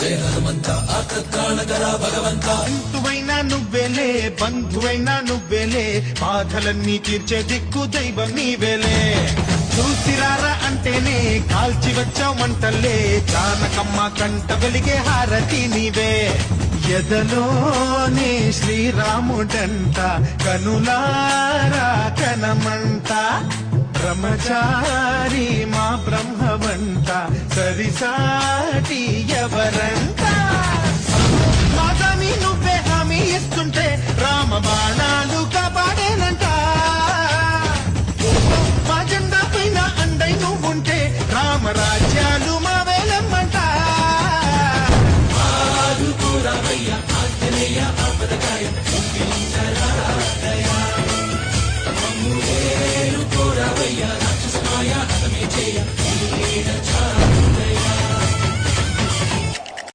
జయ హనుమంత ఆకత్కాణకర భగవంత అంతువైనా నువ్వేలే బంధువైనా నువ్వేలే బాధలన్నీ తీర్చే దిక్కు దైవం నీవేలే చూసిరారా అంటేనే కాల్చి వచ్చావు మంటల్లే జానకమ్మ కంట వెలిగే హారతి నీవే ఎదలోనే శ్రీరాముడంట కనులారా కనమంట బ్రహ్మచారి మా బ్రహ్మవంత సరిసాటి ఎవరంట